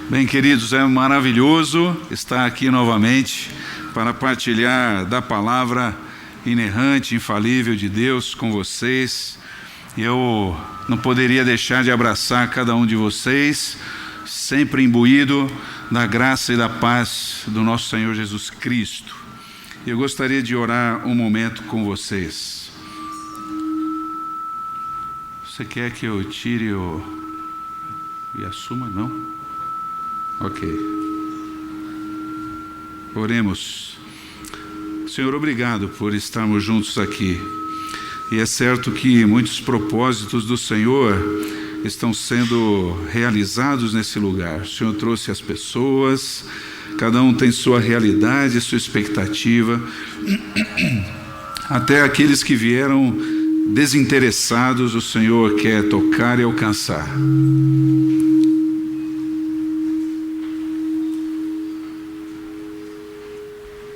Bem, queridos, é maravilhoso estar aqui novamente para partilhar da palavra inerrante, infalível de Deus com vocês. Eu não poderia deixar de abraçar cada um de vocês, sempre imbuído da graça e da paz do nosso Senhor Jesus Cristo. Eu gostaria de orar um momento com vocês. Você quer que eu tire e assuma? Não? Ok. Oremos. Senhor, obrigado por estarmos juntos aqui. E é certo que muitos propósitos do Senhor estão sendo realizados nesse lugar. O Senhor trouxe as pessoas, cada um tem sua realidade, sua expectativa. Até aqueles que vieram desinteressados, o Senhor quer tocar e alcançar.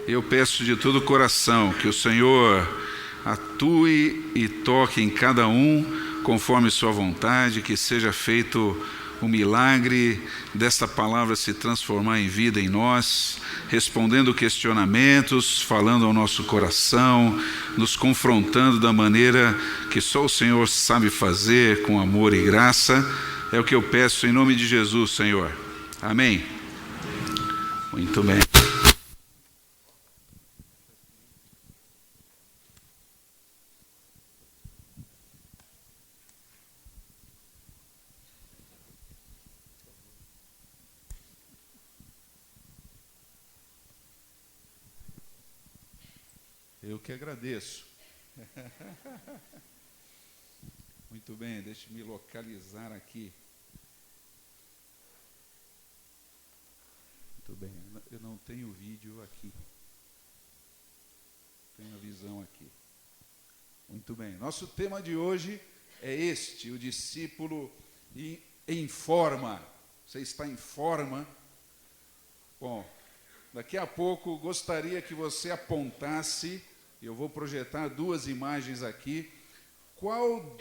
Eu peço de todo o coração que o Senhor atue e toque em cada um conforme sua vontade, que seja feito o milagre desta palavra se transformar em vida em nós, respondendo questionamentos, falando ao nosso coração, nos confrontando da maneira que só o Senhor sabe fazer, com amor e graça. É o que eu peço em nome de Jesus, Senhor. Amém? Muito bem. Eu que agradeço. Muito bem, deixe me localizar aqui. Muito bem, eu não tenho vídeo aqui. Tenho a visão aqui. Muito bem, nosso tema de hoje é este: o discípulo em forma. Você está em forma? Bom, daqui a pouco gostaria que você apontasse. Eu vou projetar duas imagens aqui. Qual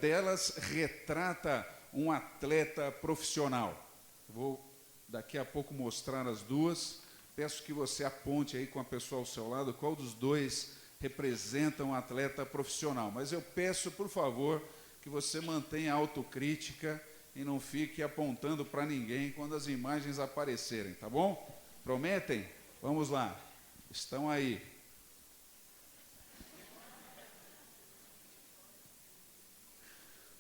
delas retrata um atleta profissional? Vou daqui a pouco mostrar as duas. Peço que você aponte aí com a pessoa ao seu lado qual dos dois representa um atleta profissional. Mas eu peço, por favor, que você mantenha a autocrítica e não fique apontando para ninguém quando as imagens aparecerem, tá bom? Prometem? Vamos lá. Estão aí.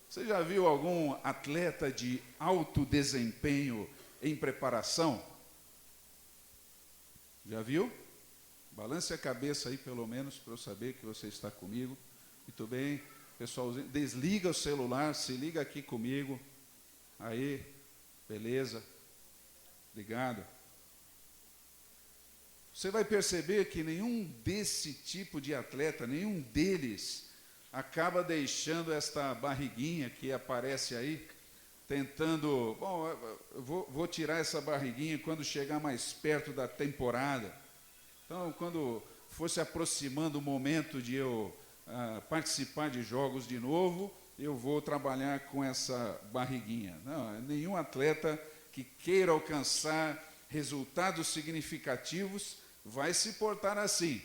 Você já viu algum atleta de alto desempenho em preparação? Já viu? Balance a cabeça aí, pelo menos, para eu saber que você está comigo. Muito bem. Pessoal, desliga o celular, se liga aqui comigo. Aí, beleza. Obrigado. Você vai perceber que nenhum desse tipo de atleta, nenhum deles acaba deixando esta barriguinha que aparece aí, tentando, bom, eu vou tirar essa barriguinha quando chegar mais perto da temporada. Então, quando for se aproximando o momento de eu participar de jogos de novo, eu vou trabalhar com essa barriguinha. Não, nenhum atleta que queira alcançar resultados significativos vai se portar assim.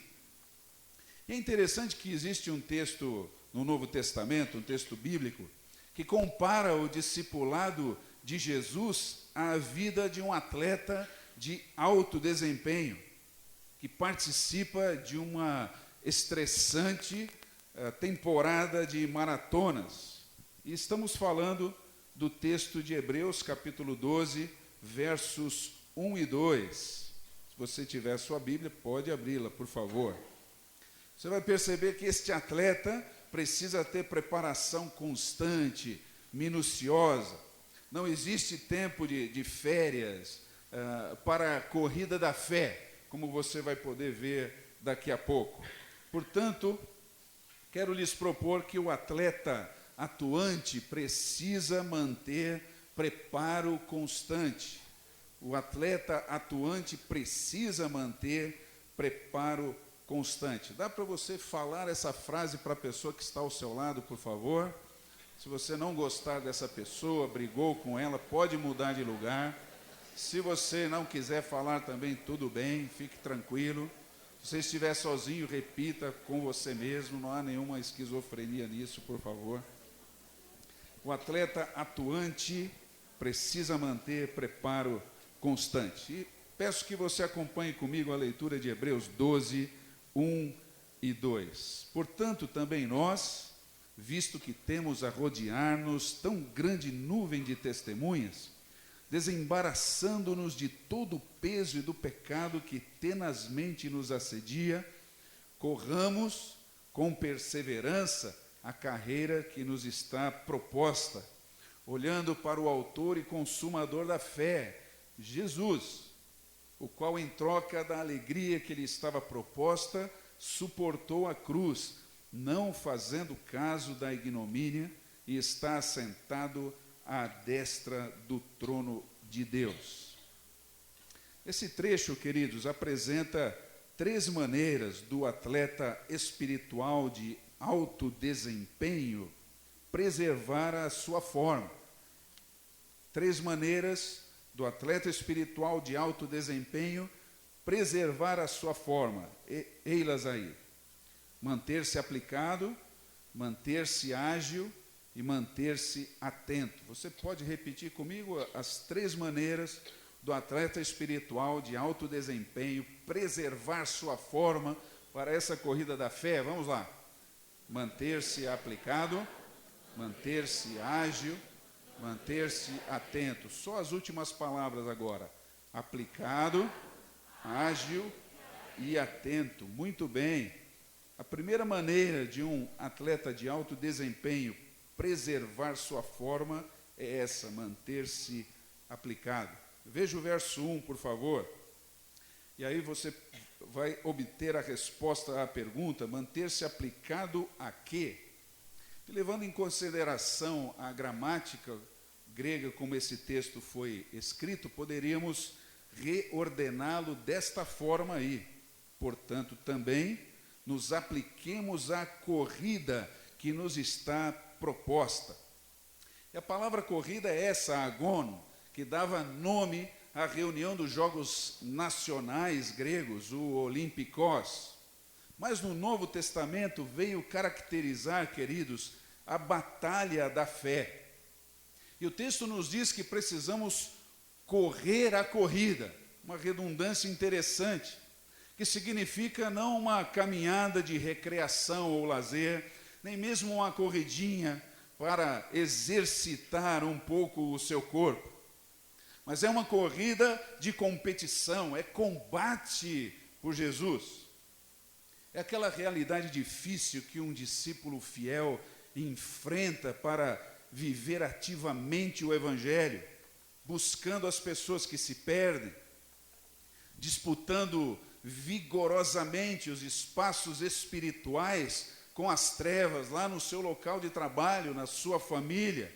E é interessante que existe um texto no Novo Testamento, um texto bíblico, que compara o discipulado de Jesus à vida de um atleta de alto desempenho, que participa de uma estressante temporada de maratonas. E estamos falando do texto de Hebreus, capítulo 12, versos 1 e 2. Se você tiver sua Bíblia, pode abri-la, por favor. Você vai perceber que este atleta precisa ter preparação constante, minuciosa. Não existe tempo de férias para a corrida da fé, como você vai poder ver daqui a pouco. Portanto, quero lhes propor que o atleta atuante precisa manter preparo constante. O atleta atuante precisa manter preparo constante. Dá para você falar essa frase para a pessoa que está ao seu lado, por favor? Se você não gostar dessa pessoa, brigou com ela, pode mudar de lugar. Se você não quiser falar também, tudo bem, fique tranquilo. Se você estiver sozinho, repita com você mesmo, não há nenhuma esquizofrenia nisso, por favor. O atleta atuante precisa manter preparo constante. E peço que você acompanhe comigo a leitura de Hebreus 12, 1 e 2. Portanto, também nós, visto que temos a rodear-nos tão grande nuvem de testemunhas, desembaraçando-nos de todo o peso e do pecado que tenazmente nos assedia, corramos com perseverança a carreira que nos está proposta, olhando para o autor e consumador da fé, Jesus, o qual, em troca da alegria que lhe estava proposta, suportou a cruz, não fazendo caso da ignomínia, e está assentado à destra do trono de Deus. Esse trecho, queridos, apresenta 3 maneiras do atleta espiritual de alto desempenho preservar a sua forma. 3 maneiras do atleta espiritual de alto desempenho preservar a sua forma. Ei-las aí. Manter-se aplicado, manter-se ágil e manter-se atento. Você pode repetir comigo as 3 maneiras do atleta espiritual de alto desempenho preservar sua forma para essa corrida da fé? Vamos lá. Manter-se aplicado, manter-se ágil, manter-se atento. Só as últimas palavras agora. Aplicado, ágil e atento. Muito bem. A primeira maneira de um atleta de alto desempenho preservar sua forma é essa, manter-se aplicado. Veja o verso 1, por favor. E aí você vai obter a resposta à pergunta: manter-se aplicado a quê? E levando em consideração a gramática grega como esse texto foi escrito, poderíamos reordená-lo desta forma aí. Portanto, também nos apliquemos à corrida que nos está proposta. E a palavra corrida é essa, agono, que dava nome à reunião dos Jogos Nacionais gregos, o Olimpikos. Mas no Novo Testamento veio caracterizar, queridos, a batalha da fé. E o texto nos diz que precisamos correr a corrida, uma redundância interessante, que significa não uma caminhada de recreação ou lazer, nem mesmo uma corridinha para exercitar um pouco o seu corpo, mas é uma corrida de competição, é combate por Jesus. É aquela realidade difícil que um discípulo fiel enfrenta para viver ativamente o Evangelho, buscando as pessoas que se perdem, disputando vigorosamente os espaços espirituais com as trevas, lá no seu local de trabalho, na sua família,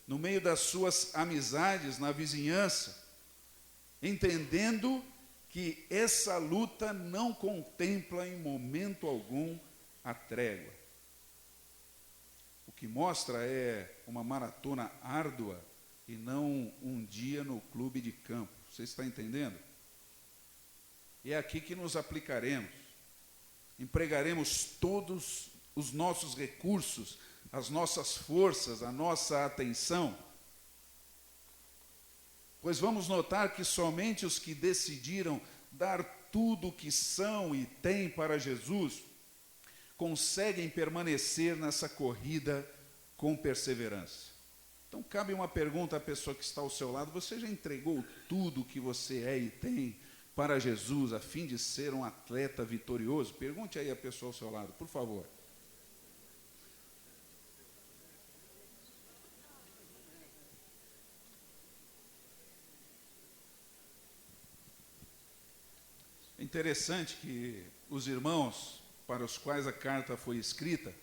no meio das suas amizades, na vizinhança, entendendo que essa luta não contempla em momento algum a trégua. O que mostra é uma maratona árdua e não um dia no clube de campo. Você está entendendo? E é aqui que nos aplicaremos. Empregaremos todos os nossos recursos, as nossas forças, a nossa atenção. Pois vamos notar que somente os que decidiram dar tudo o que são e têm para Jesus conseguem permanecer nessa corrida com perseverança. Então cabe uma pergunta à pessoa que está ao seu lado: você já entregou tudo o que você é e tem para Jesus a fim de ser um atleta vitorioso? Pergunte aí à pessoa ao seu lado, por favor. É interessante que os irmãos para os quais a carta foi escrita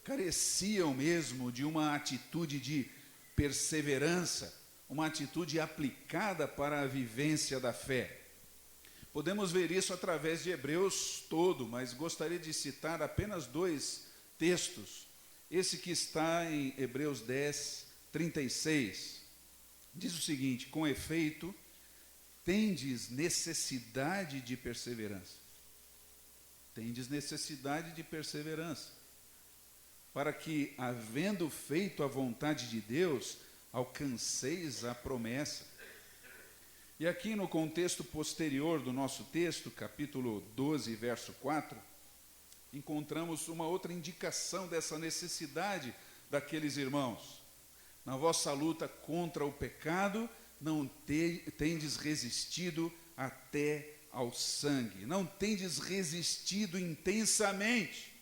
careciam mesmo de uma atitude de perseverança, uma atitude aplicada para a vivência da fé. Podemos ver isso através de Hebreus todo, mas gostaria de citar apenas 2 textos. Esse que está em Hebreus 10, 36, diz o seguinte: com efeito, tendes necessidade de perseverança. Tendes necessidade de perseverança, para que, havendo feito a vontade de Deus, alcanceis a promessa. E aqui no contexto posterior do nosso texto, capítulo 12, verso 4, encontramos uma outra indicação dessa necessidade daqueles irmãos. Na vossa luta contra o pecado, não tendes resistido até ao sangue, não tendes resistido intensamente.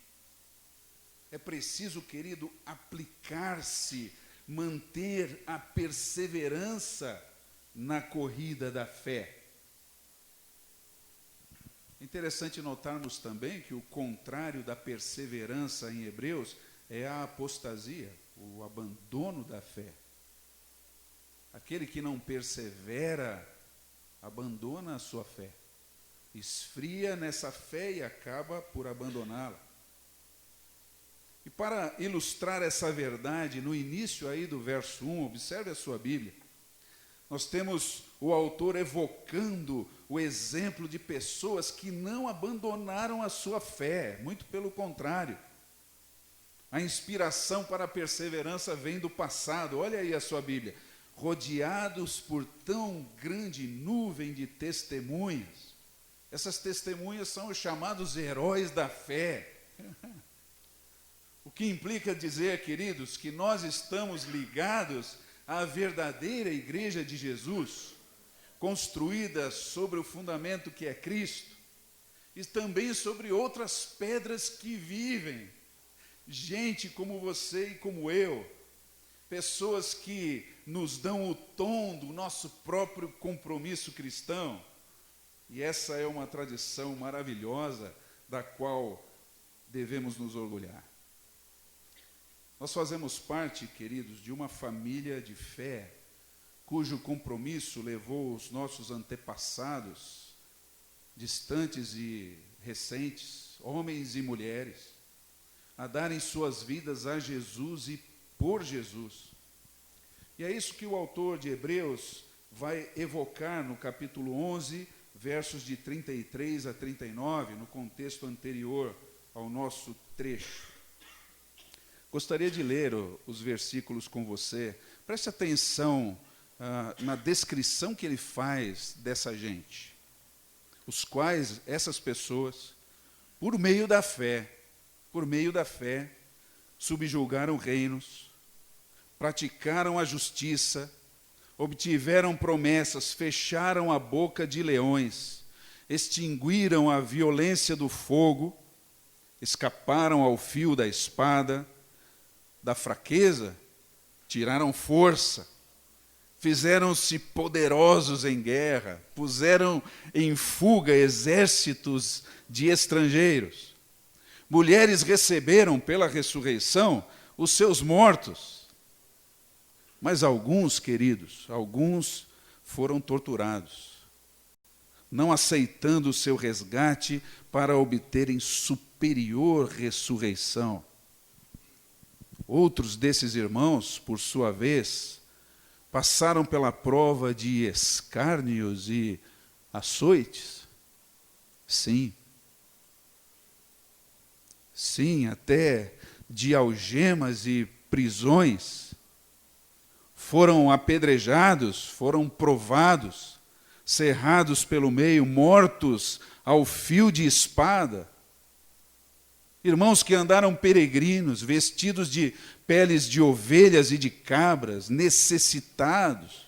É preciso, querido, aplicar-se, manter a perseverança na corrida da fé. Interessante notarmos também que o contrário da perseverança em Hebreus é a apostasia, o abandono da fé. Aquele que não persevera, abandona a sua fé, esfria nessa fé e acaba por abandoná-la. E para ilustrar essa verdade, no início aí do verso 1, observe a sua Bíblia, nós temos o autor evocando o exemplo de pessoas que não abandonaram a sua fé, muito pelo contrário. A inspiração para a perseverança vem do passado. Olha aí a sua Bíblia. Rodeados por tão grande nuvem de testemunhas. Essas testemunhas são os chamados heróis da fé. O que implica dizer, queridos, que nós estamos ligados à verdadeira igreja de Jesus, construída sobre o fundamento que é Cristo, e também sobre outras pedras que vivem. Gente como você e como eu, pessoas que nos dão o tom do nosso próprio compromisso cristão. E essa é uma tradição maravilhosa da qual devemos nos orgulhar. Nós fazemos parte, queridos, de uma família de fé, cujo compromisso levou os nossos antepassados, distantes e recentes, homens e mulheres, a darem suas vidas a Jesus e por Jesus. E é isso que o autor de Hebreus vai evocar no capítulo 11, versos de 33 a 39, no contexto anterior ao nosso trecho. Gostaria de ler os versículos com você. Preste atenção na descrição que ele faz dessa gente, os quais essas pessoas, por meio da fé, subjugaram reinos, praticaram a justiça, obtiveram promessas, fecharam a boca de leões, extinguiram a violência do fogo, escaparam ao fio da espada, da fraqueza, tiraram força, fizeram-se poderosos em guerra, puseram em fuga exércitos de estrangeiros. Mulheres receberam pela ressurreição os seus mortos. Mas alguns, queridos, alguns foram torturados, não aceitando o seu resgate para obterem superior ressurreição. Outros desses irmãos, por sua vez, passaram pela prova de escárnios e açoites. Sim, até de algemas e prisões. Foram apedrejados, foram provados, cerrados pelo meio, mortos ao fio de espada. Irmãos que andaram peregrinos, vestidos de peles de ovelhas e de cabras, necessitados,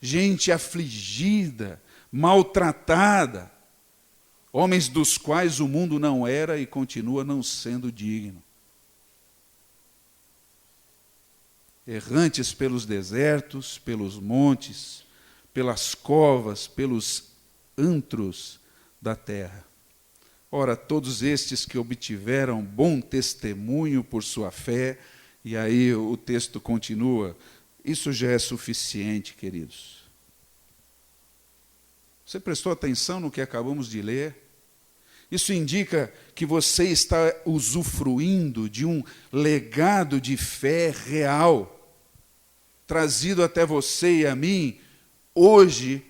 gente afligida, maltratada, homens dos quais o mundo não era e continua não sendo digno. Errantes pelos desertos, pelos montes, pelas covas, pelos antros da terra. Ora, todos estes que obtiveram bom testemunho por sua fé, e aí o texto continua, isso já é suficiente, queridos. Você prestou atenção no que acabamos de ler? Isso indica que você está usufruindo de um legado de fé real, trazido até você e a mim, hoje,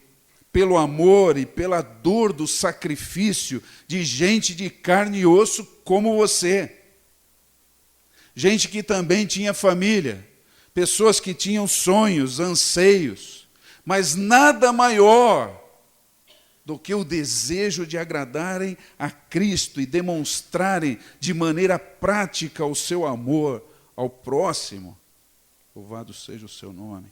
pelo amor e pela dor do sacrifício de gente de carne e osso como você. Gente que também tinha família, pessoas que tinham sonhos, anseios, mas nada maior do que o desejo de agradarem a Cristo e demonstrarem de maneira prática o seu amor ao próximo. Louvado seja o seu nome.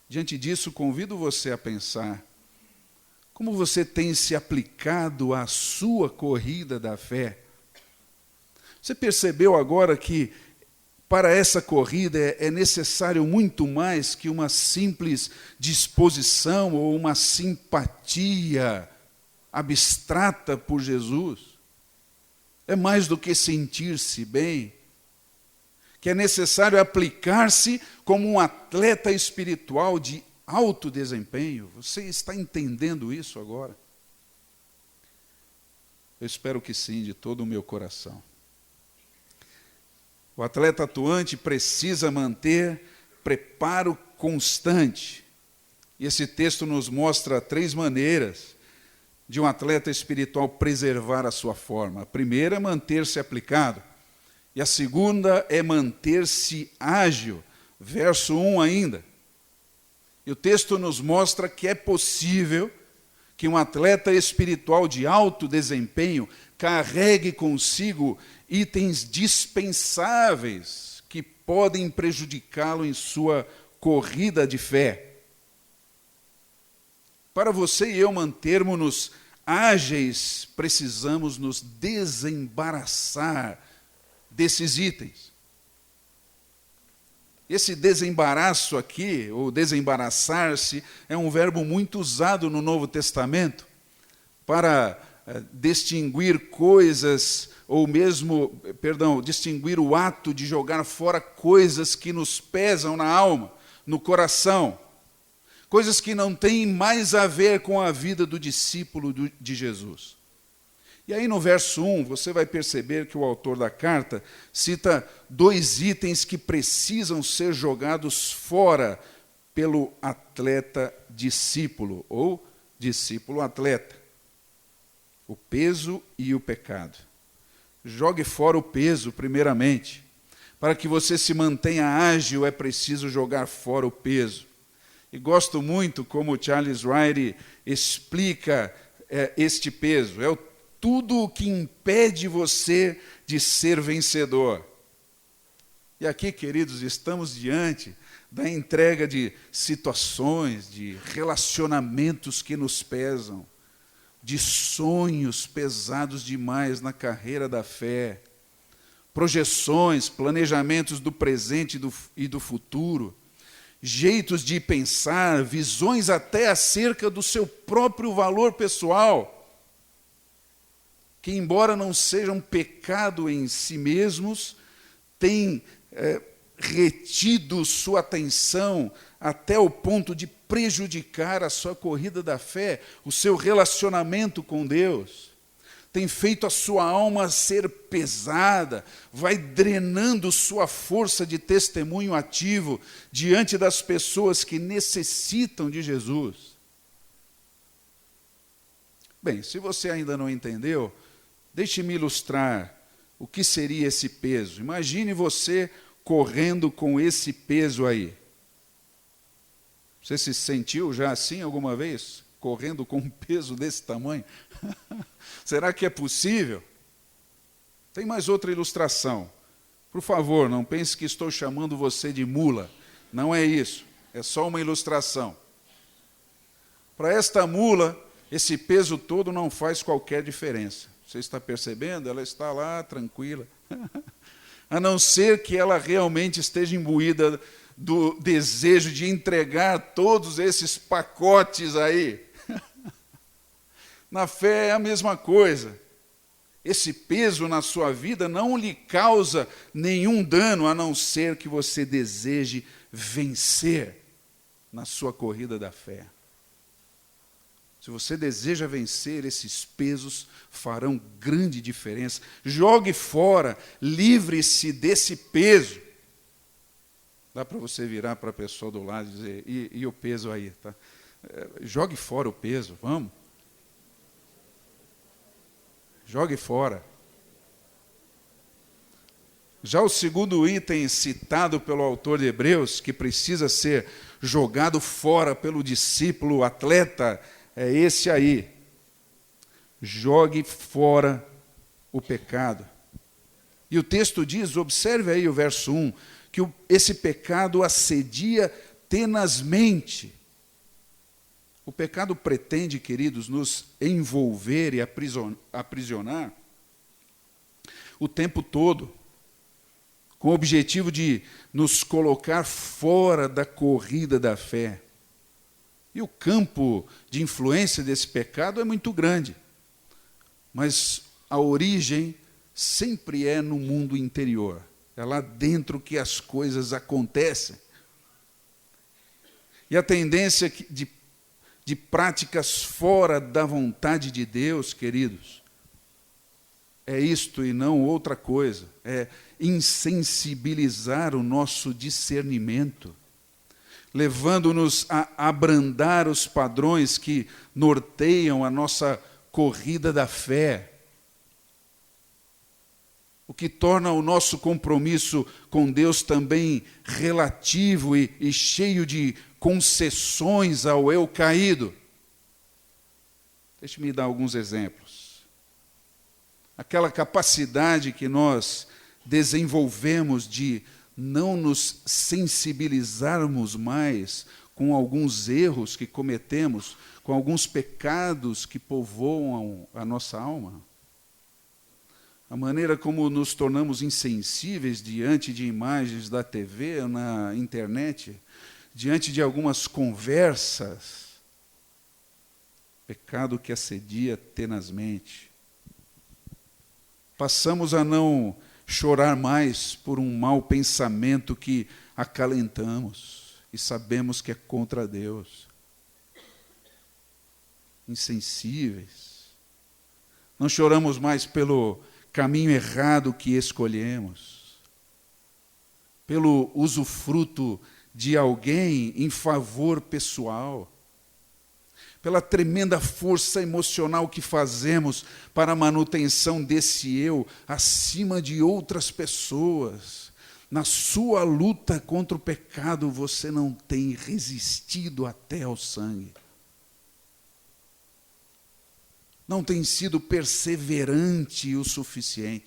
Diante disso, convido você a pensar como você tem se aplicado à sua corrida da fé. Você percebeu agora que para essa corrida é necessário muito mais que uma simples disposição ou uma simpatia abstrata por Jesus? É mais do que sentir-se bem, que é necessário aplicar-se como um atleta espiritual de alto desempenho. Você está entendendo isso agora? Eu espero que sim, de todo o meu coração. O atleta atuante precisa manter preparo constante. E esse texto nos mostra 3 maneiras de um atleta espiritual preservar a sua forma. A primeira é manter-se aplicado. E a segunda é manter-se ágil. Verso 1 ainda. E o texto nos mostra que é possível que um atleta espiritual de alto desempenho carregue consigo itens dispensáveis que podem prejudicá-lo em sua corrida de fé. Para você e eu mantermos-nos ágeis, precisamos nos desembaraçar desses itens. Esse desembaraço aqui, ou desembaraçar-se, é um verbo muito usado no Novo Testamento para distinguir coisas, ou mesmo, distinguir o ato de jogar fora coisas que nos pesam na alma, no coração, coisas que não têm mais a ver com a vida do discípulo de Jesus. E aí no verso 1, você vai perceber que o autor da carta cita 2 itens que precisam ser jogados fora pelo atleta discípulo, ou discípulo-atleta. O peso e o pecado. Jogue fora o peso, primeiramente. Para que você se mantenha ágil, é preciso jogar fora o peso. E gosto muito como Charles Wright explica este peso. É tudo o que impede você de ser vencedor. E aqui, queridos, estamos diante da entrega de situações, de relacionamentos que nos pesam, de sonhos pesados demais na carreira da fé, projeções, planejamentos do presente e do futuro, jeitos de pensar, visões até acerca do seu próprio valor pessoal, que, embora não sejam pecado em si mesmos, têm retido sua atenção até o ponto de prejudicar a sua corrida da fé, o seu relacionamento com Deus. Tem feito a sua alma ser pesada, vai drenando sua força de testemunho ativo diante das pessoas que necessitam de Jesus. Bem, se você ainda não entendeu, deixe-me ilustrar o que seria esse peso. Imagine você correndo com esse peso aí. Você se sentiu já assim alguma vez? Correndo com um peso desse tamanho? Será que é possível? Tem mais outra ilustração. Por favor, não pense que estou chamando você de mula. Não é isso. É só uma ilustração. Para esta mula, esse peso todo não faz qualquer diferença. Você está percebendo? Ela está lá, tranquila. A não ser que ela realmente esteja imbuída do desejo de entregar todos esses pacotes aí. Na fé é a mesma coisa. Esse peso na sua vida não lhe causa nenhum dano, a não ser que você deseje vencer na sua corrida da fé. Se você deseja vencer, esses pesos farão grande diferença. Jogue fora, livre-se desse peso. Dá para você virar para a pessoa do lado e dizer, e o peso aí? Tá? Jogue fora o peso, vamos. Jogue fora. Já o segundo item citado pelo autor de Hebreus, que precisa ser jogado fora pelo discípulo, o atleta, é esse aí. Jogue fora o pecado. E o texto diz, observe aí o verso 1, que esse pecado assedia tenazmente. O pecado pretende, queridos, nos envolver e aprisionar o tempo todo, com o objetivo de nos colocar fora da corrida da fé. E o campo de influência desse pecado é muito grande, mas a origem sempre é no mundo interior. É lá dentro que as coisas acontecem. E a tendência de práticas fora da vontade de Deus, queridos, é isto e não outra coisa. É insensibilizar o nosso discernimento, levando-nos a abrandar os padrões que norteiam a nossa corrida da fé, o que torna o nosso compromisso com Deus também relativo e cheio de concessões ao eu caído. Deixe-me dar alguns exemplos. Aquela capacidade que nós desenvolvemos de não nos sensibilizarmos mais com alguns erros que cometemos, com alguns pecados que povoam a nossa alma. A maneira como nos tornamos insensíveis diante de imagens da TV, na internet, diante de algumas conversas. Pecado que assedia tenazmente. Passamos a não chorar mais por um mau pensamento que acalentamos e sabemos que é contra Deus. Insensíveis. Não choramos mais pelo caminho errado que escolhemos, pelo usufruto de alguém em favor pessoal, pela tremenda força emocional que fazemos para a manutenção desse eu acima de outras pessoas. Na sua luta contra o pecado, você não tem resistido até ao sangue. Não tem sido perseverante o suficiente.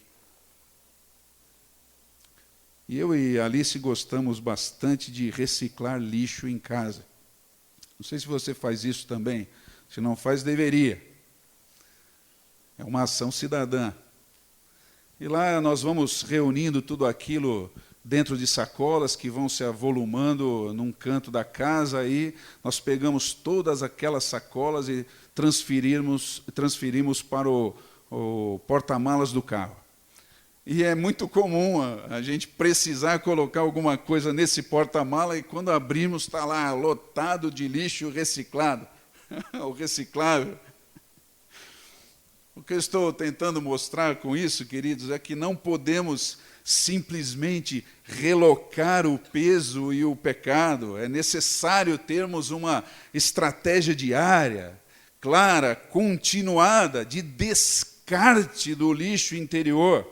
E eu e Alice gostamos bastante de reciclar lixo em casa. Não sei se você faz isso também. Se não faz, deveria. É uma ação cidadã. E lá nós vamos reunindo tudo aquilo dentro de sacolas que vão se avolumando num canto da casa. Aí nós pegamos todas aquelas sacolas e transferimos para o porta-malas do carro. E é muito comum a gente precisar colocar alguma coisa nesse porta-mala e quando abrimos está lá lotado de lixo reciclado, ou reciclável. O que eu estou tentando mostrar com isso, queridos, é que não podemos simplesmente relocar o peso e o pecado. É necessário termos uma estratégia diária, clara, continuada, de descarte do lixo interior.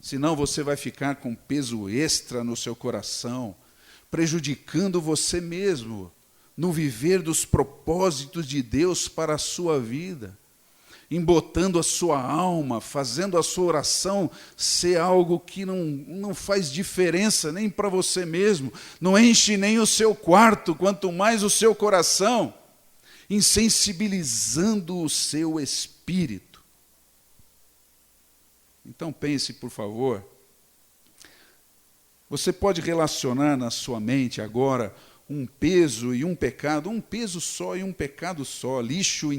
Senão você vai ficar com peso extra no seu coração, prejudicando você mesmo no viver dos propósitos de Deus para a sua vida, embotando a sua alma, fazendo a sua oração ser algo que não faz diferença nem para você mesmo, não enche nem o seu quarto, quanto mais o seu coração, insensibilizando o seu espírito. Então pense, por favor, você pode relacionar na sua mente agora um peso e um pecado, um peso só e um pecado só, lixos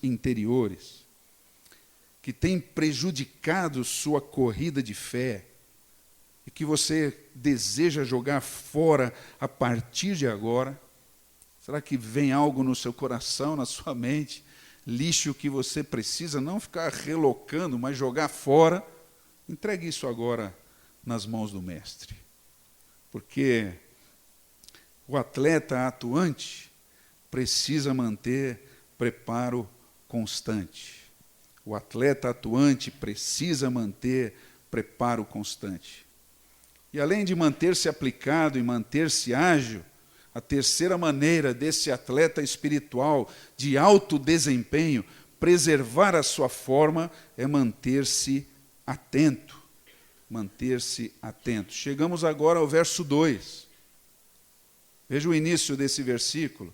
interiores, que tem prejudicado sua corrida de fé e que você deseja jogar fora a partir de agora. Será que vem algo no seu coração, na sua mente? Lixo que você precisa não ficar relocando, mas jogar fora. Entregue isso agora nas mãos do Mestre. Porque o atleta atuante precisa manter preparo constante. O atleta atuante precisa manter preparo constante. E além de manter-se aplicado e manter-se ágil, a terceira maneira desse atleta espiritual de alto desempenho preservar a sua forma é manter-se atento. Manter-se atento. Chegamos agora ao verso 2. Veja o início desse versículo.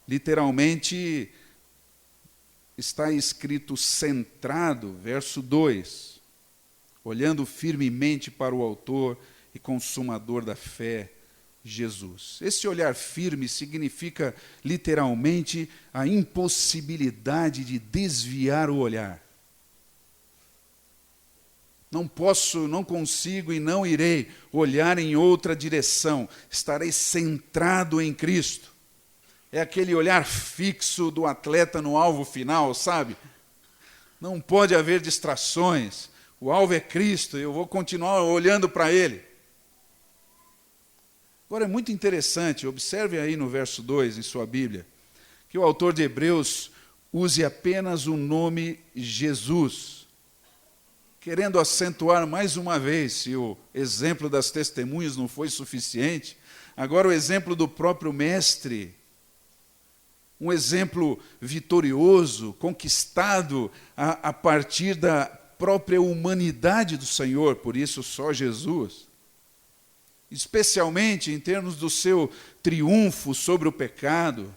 Literalmente está escrito centrado, verso 2. Olhando firmemente para o autor e consumador da fé, Jesus. Esse olhar firme significa literalmente a impossibilidade de desviar o olhar. Não posso, não consigo e não irei olhar em outra direção. Estarei centrado em Cristo. É aquele olhar fixo do atleta no alvo final, sabe? Não pode haver distrações. O alvo é Cristo, eu vou continuar olhando para Ele. Agora é muito interessante, observe aí no verso 2 em sua Bíblia, que o autor de Hebreus use apenas o nome Jesus, querendo acentuar mais uma vez, se o exemplo das testemunhas não foi suficiente, agora o exemplo do próprio Mestre, um exemplo vitorioso, conquistado a partir da própria humanidade do Senhor, por isso só Jesus. Especialmente em termos do seu triunfo sobre o pecado.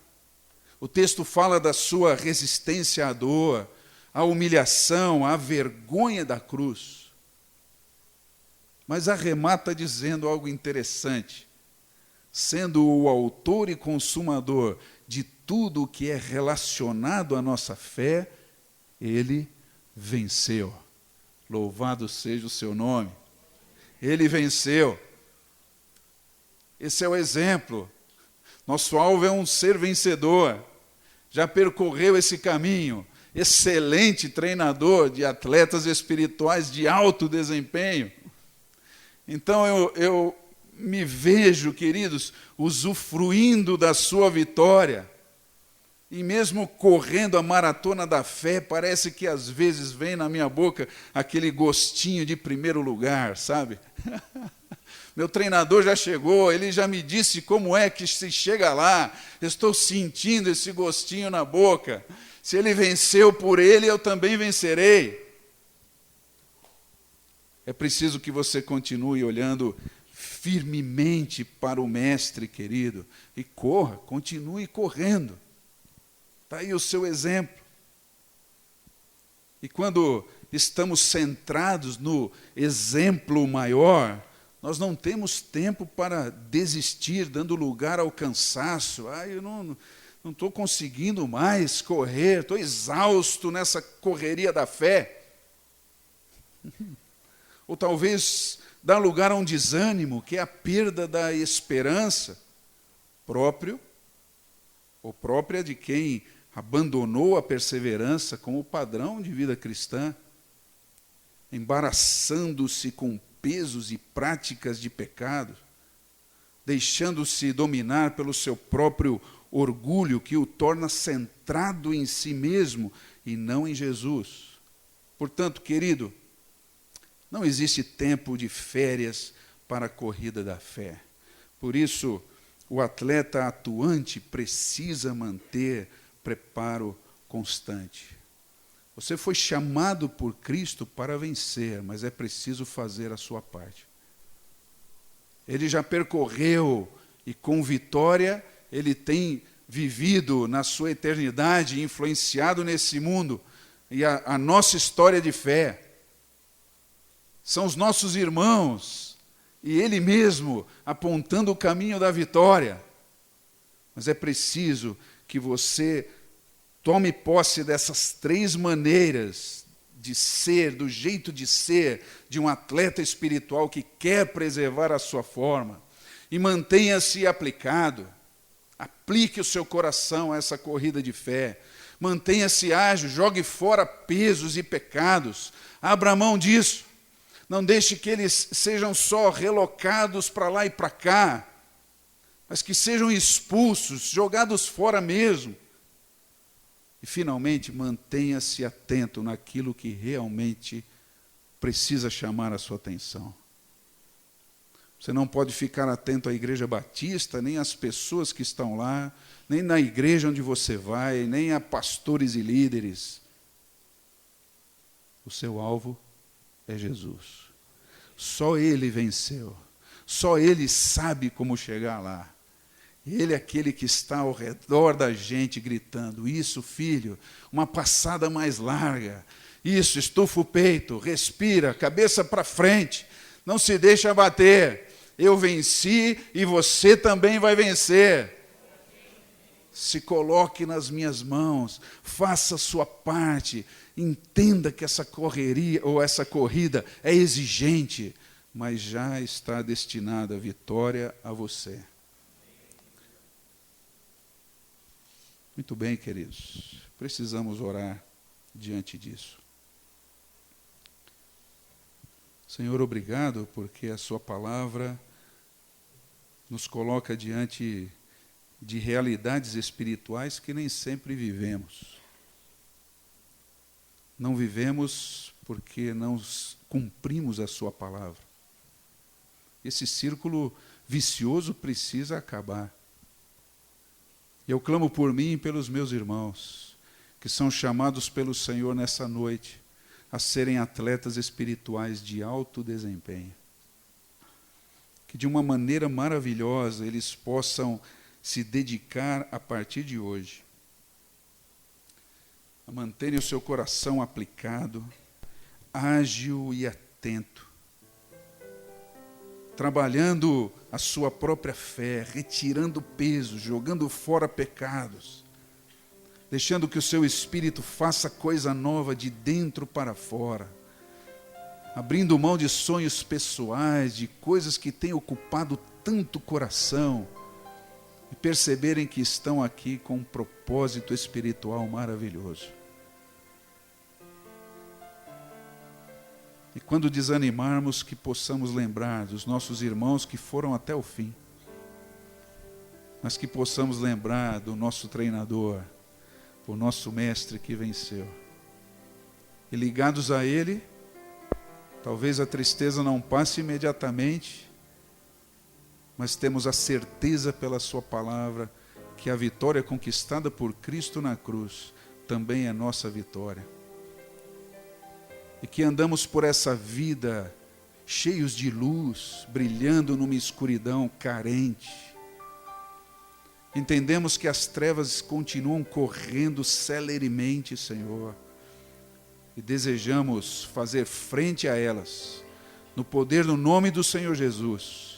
O texto fala da sua resistência à dor, à humilhação, à vergonha da cruz. Mas arremata dizendo algo interessante. Sendo o autor e consumador de tudo o que é relacionado à nossa fé, ele venceu. Louvado seja o seu nome. Ele venceu. Esse é o exemplo. Nosso alvo é um ser vencedor. Já percorreu esse caminho. Excelente treinador de atletas espirituais de alto desempenho. Então eu me vejo, queridos, usufruindo da sua vitória. E mesmo correndo a maratona da fé, parece que às vezes vem na minha boca aquele gostinho de primeiro lugar, sabe? Meu treinador já chegou, ele já me disse como é que se chega lá. Estou sentindo esse gostinho na boca. Se ele venceu por ele, eu também vencerei. É preciso que você continue olhando firmemente para o Mestre, querido. E corra, continue correndo. Está aí o seu exemplo. E quando estamos centrados no exemplo maior, nós não temos tempo para desistir, dando lugar ao cansaço. Eu não estou conseguindo mais correr, estou exausto nessa correria da fé. Ou talvez dar lugar a um desânimo, que é a perda da esperança próprio ou própria de quem abandonou a perseverança como padrão de vida cristã, embaraçando-se com pesos e práticas de pecado, deixando-se dominar pelo seu próprio orgulho, que o torna centrado em si mesmo e não em Jesus. Portanto, querido, não existe tempo de férias para a corrida da fé. Por isso, o atleta atuante precisa manter preparo constante. Você foi chamado por Cristo para vencer, mas é preciso fazer a sua parte. Ele já percorreu e com vitória ele tem vivido na sua eternidade, influenciado nesse mundo. E a nossa história de fé são os nossos irmãos e ele mesmo apontando o caminho da vitória. Mas é preciso que você tome posse dessas três maneiras de ser, do jeito de ser de um atleta espiritual que quer preservar a sua forma. E mantenha-se aplicado. Aplique o seu coração a essa corrida de fé. Mantenha-se ágil, jogue fora pesos e pecados. Abra mão disso. Não deixe que eles sejam só relocados para lá e para cá, mas que sejam expulsos, jogados fora mesmo. E, finalmente, mantenha-se atento naquilo que realmente precisa chamar a sua atenção. Você não pode ficar atento à Igreja Batista, nem às pessoas que estão lá, nem na igreja onde você vai, nem a pastores e líderes. O seu alvo é Jesus. Só Ele venceu. Só Ele sabe como chegar lá. Ele é aquele que está ao redor da gente gritando: isso, filho, uma passada mais larga. Isso, estufa o peito, respira, cabeça para frente. Não se deixe abater. Eu venci e você também vai vencer. Se coloque nas minhas mãos, faça a sua parte. Entenda que essa correria ou essa corrida é exigente, mas já está destinada a vitória a você. Muito bem, queridos. Precisamos orar diante disso. Senhor, obrigado porque a sua palavra nos coloca diante de realidades espirituais que nem sempre vivemos. Não vivemos porque não cumprimos a sua palavra. Esse círculo vicioso precisa acabar. Eu clamo por mim e pelos meus irmãos, que são chamados pelo Senhor nessa noite a serem atletas espirituais de alto desempenho. Que de uma maneira maravilhosa eles possam se dedicar a partir de hoje a manterem o seu coração aplicado, ágil e atento, trabalhando a sua própria fé, retirando pesos, jogando fora pecados, deixando que o seu espírito faça coisa nova de dentro para fora, abrindo mão de sonhos pessoais, de coisas que têm ocupado tanto o coração, e perceberem que estão aqui com um propósito espiritual maravilhoso. E quando desanimarmos, que possamos lembrar dos nossos irmãos que foram até o fim, mas que possamos lembrar do nosso treinador, o nosso mestre que venceu. E ligados a Ele, talvez a tristeza não passe imediatamente, mas temos a certeza pela sua palavra que a vitória conquistada por Cristo na cruz também é nossa vitória. E que andamos por essa vida cheios de luz, brilhando numa escuridão carente. Entendemos que as trevas continuam correndo celeremente, Senhor, e desejamos fazer frente a elas, no poder do nome do Senhor Jesus,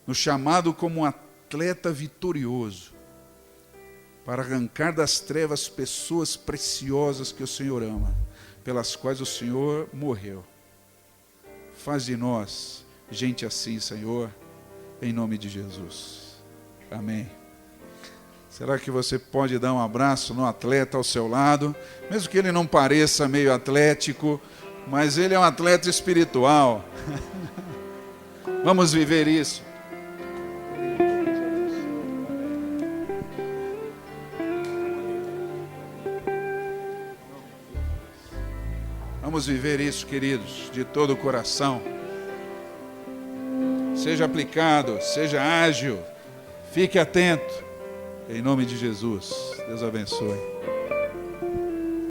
no chamado como um atleta vitorioso, para arrancar das trevas pessoas preciosas que o Senhor ama, pelas quais o Senhor morreu. Faz de nós gente assim, Senhor, em nome de Jesus. Amém. Será que você pode dar um abraço no atleta ao seu lado, mesmo que ele não pareça meio atlético, mas ele é um atleta espiritual. Vamos viver isso. Vamos viver isso, queridos, de todo o coração. Seja aplicado, seja ágil, fique atento. Em nome de Jesus, Deus abençoe.